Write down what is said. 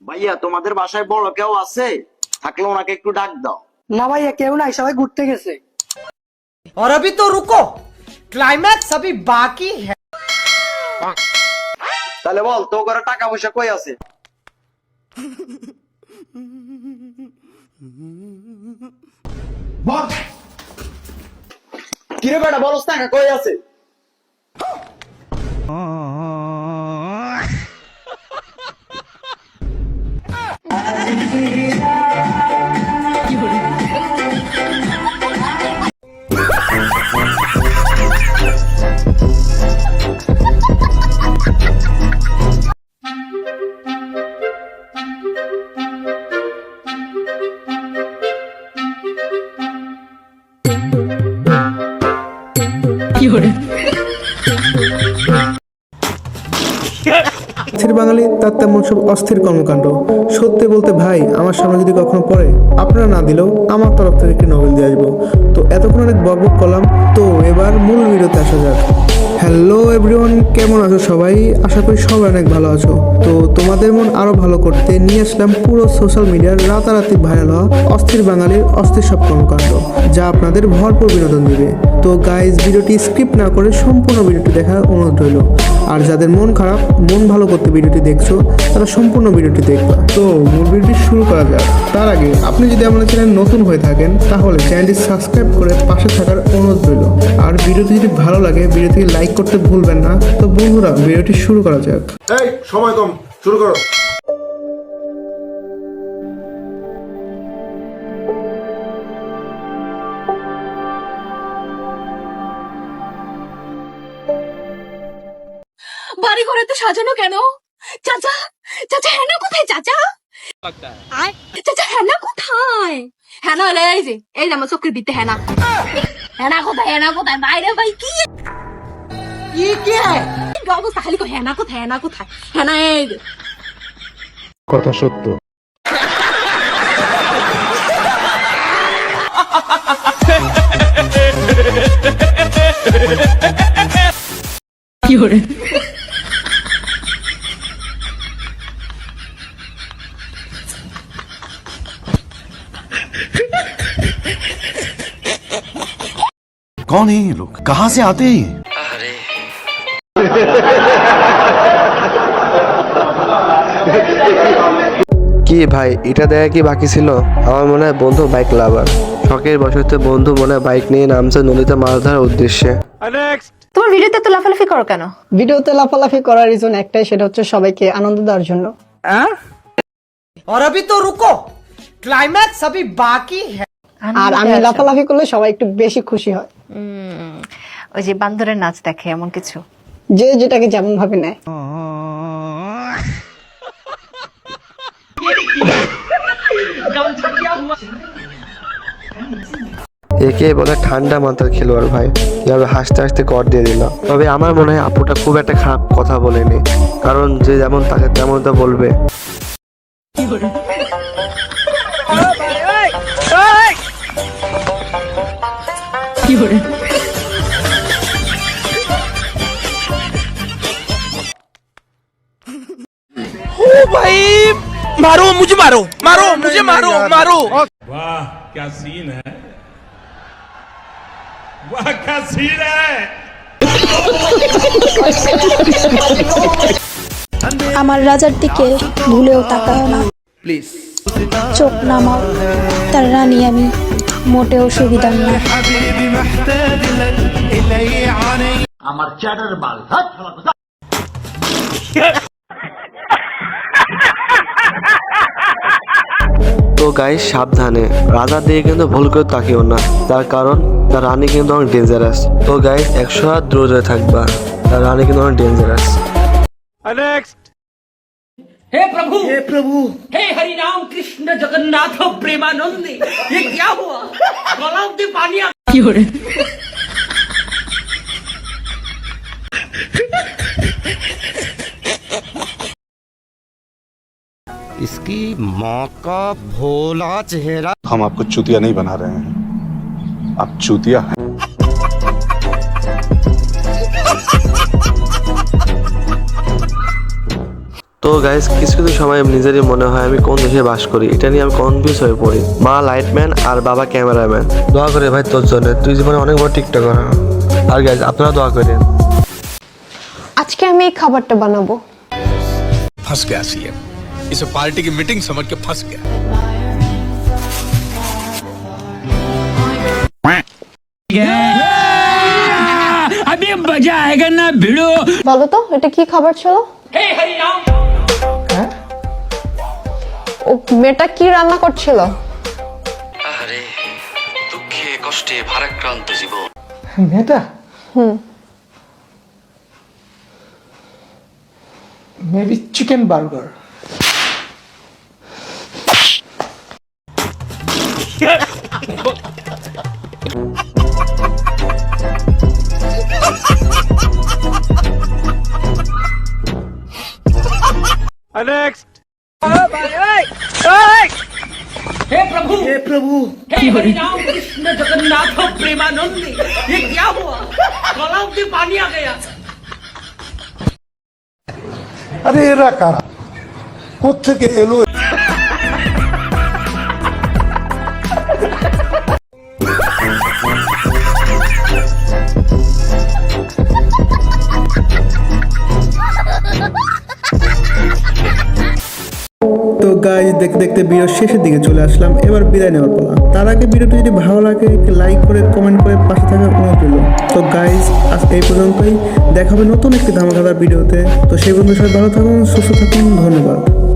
ভাইয়া তোমাদের বাসায় বড় কেউ আছে? থাকলে ওনাকে একটু ডাক দাও। না ভাইয়া কেউ নাই, সবাই ঘুরতে গেছে। और अभी तो रुको, क्लाइमैक्स अभी बाकी है। তাহলে বল তো করে টাকা পয়সা কই আছে? বল কিরে বেটা, বলস টাকা কই আছে? অস্থির বাঙালি তার তেমন সব অস্থির কর্মকাণ্ড। সত্যি বলতে ভাই, আমার সামনে যদি কখনো পড়ে, আপনারা না দিলেও আমার তরফ থেকে একটি নোবেল দিয়ে আসবো। তো এতক্ষণ অনেক বকবক করলাম, তো এবার মূল ভিডিওতে আসা যাক। হ্যালো এভরিওয়ান, কেমন আছো সবাই? আশা করি সবাই অনেক ভালো আছো। তো তোমাদের মন আরো ভালো করতে নিয়ে আসলাম পুরো সোশ্যাল মিডিয়ার রাতারাতি ভাইরাল হওয়া অস্থির বাঙালির অস্থির সব কর্মকাণ্ড, যা আপনাদের ভরপুর বিনোদন দিবে। তো গাইজ, ভিডিওটি স্কিপ না করে সম্পূর্ণ ভিডিওটি দেখার অনুরোধ রইল। আর যাদের মন খারাপ, মন ভালো করতে ভিডিওটি দেখছো, তারা সম্পূর্ণ ভিডিওটি দেখবা। তো মূল ভিডিওটি শুরু করা যাক। তার আগে আপনি যদি আমাদের চ্যানেল নতুন হয়ে থাকেন, তাহলে চ্যানেলটি সাবস্ক্রাইব করে পাশে থাকার অনুরোধ রইল। আর ভিডিওটি যদি ভালো লাগে, ভিডিওটি লাইক করতে ভুলবেন না। তো বন্ধুরা, ভিডিওটি শুরু করা যাক। এই সময় কম, শুরু করো। বাড়ি ঘরে তো সাজানো কেন? চাচা, চাচা হেনা কোথায়? চাচা চাচা হেনা কোথায়? হেনা হলে এই যে আমার চোখের ভিত্তে হেনা। হেনা কোথায়? হেনা কোথায়? বাইরে ভাই কি অবস্থা? খালি হেনা কোথায়? হেনা কোথায়? হেনা এই যে। কথা সত্য। কি করে? कौन है ये लोग, कहाँ से आते हैं ये? কি ভাই, এটা দেখা কি বাকি ছিল? আমার মনে হয় বন্ধু বাইক লাভার। শখের বশতে বন্ধু মনে হয় বাইক নিয়ে নামছে নদীতে মাছ ধরার উদ্দেশ্যে। তোমার ভিডিওতে তো লাফালাফি করো কেন? ভিডিওতে লাফালাফি করার রিজন একটাই, সেটা হচ্ছে সবাইকে আনন্দ দেওয়ার জন্য। और अभी तो रुको, क्लाइमैक्स अभी बाकी है। আর আমি লাফালাফি করলে সবাই একটু বেশি খুশি হয়। ওই যে বান্দরের নাচ দেখে, এমন কিছু? যে যেটাকে যেমন ভাবে নেয়। একে বলে ঠান্ডা মাথার খেলোয়াড় ভাই। কিভাবে হাসতে হাসতে কর দিয়ে দিল। তবে আমার মনে হয় আপুটা খুব একটা খারাপ কথা বলেনি, কারণ যে যেমন তাকে তেমন তো বলবে। ओ भाई, मारो मुझे, मारो मारो मुझे, मारो मारो। वाह क्या सीन है, वाह क्या सीन है। আমার রাজার দিকে ভুলেও তাকাও না প্লিজ। চোখ নামাও, তার রানী আমি মোটেও সুবিধার না। আমার চ্যাটার বাল। তো গাইস সাবধানে, রাজা দিয়ে কিন্তু ভুল করে তাকিও না, তার কারণ তার রানী কিন্তু অনেক ডেঞ্জারাস। তো গাইস 100 হাত দূরে থাকবা, তার রানী কিন্তু অনেক ডেঞ্জারাস। हे प्रभु, हे प्रभु, हे हरि राम कृष्ण जगन्नाथ प्रेमानंद, ये क्या हुआ? गलाव से पानी आ। की हो रहा? इसकी माँ का भोला चेहरा। हम आपको चूतिया नहीं बना रहे हैं, आप चूतिया हैं। তো গাইস কিছু কিছু সময় নিজেরই মনে হয় আমি কোন দেশে বাস করি, এটা নিয়ে আমি কনফিউজ হয়ে পড়ি। মা লাইটম্যান আর বাবা ক্যামেরাম্যান, দোয়া করে ভাই তোর জন্য, তুই জীবনে অনেক বড় টিকটকার। আর গাইস আপনারা দোয়া করেন। আজকে আমি এই খাবারটা বানাবো। फंस गया सीएम, इसे पार्टी की मीटिंग समझ के फंस गया। अभी मजा आएगा ना भिड़ो। বলো তো এটা কি খাবার ছিল? हे हरि राम। ও মেয়েটা কি রান্না করছিল? আরে দুঃখে কষ্টে ভারাক্রান্ত জীবন। মেয়েটা মেবি চিকেন বার্গার। हे प्रभु हे हरि राम कृष्ण जगन्नाथ प्रेमानंद, ये क्या हुआ? गलाव में पानी आ गया। अरे एरा कारा কোত্থেকে এলো? তো গাইজ দেখতে দেখতে ভিডিও শেষের দিকে চলে আসলাম, এবার বিদায় নেওয়ার পালা। তার আগে ভিডিওটি যদি ভালো লাগে লাইক করে কমেন্ট করে পাশে থাকার অনুরোধ রইল। তো গাইজ আজ এই পর্যন্তই, দেখা হবে নতুন একটি ধামাকাদার ভিডিওতে। তো সেই বন্ধু সবাই ভালো থাকুন, সুস্থ থাকুন, ধন্যবাদ।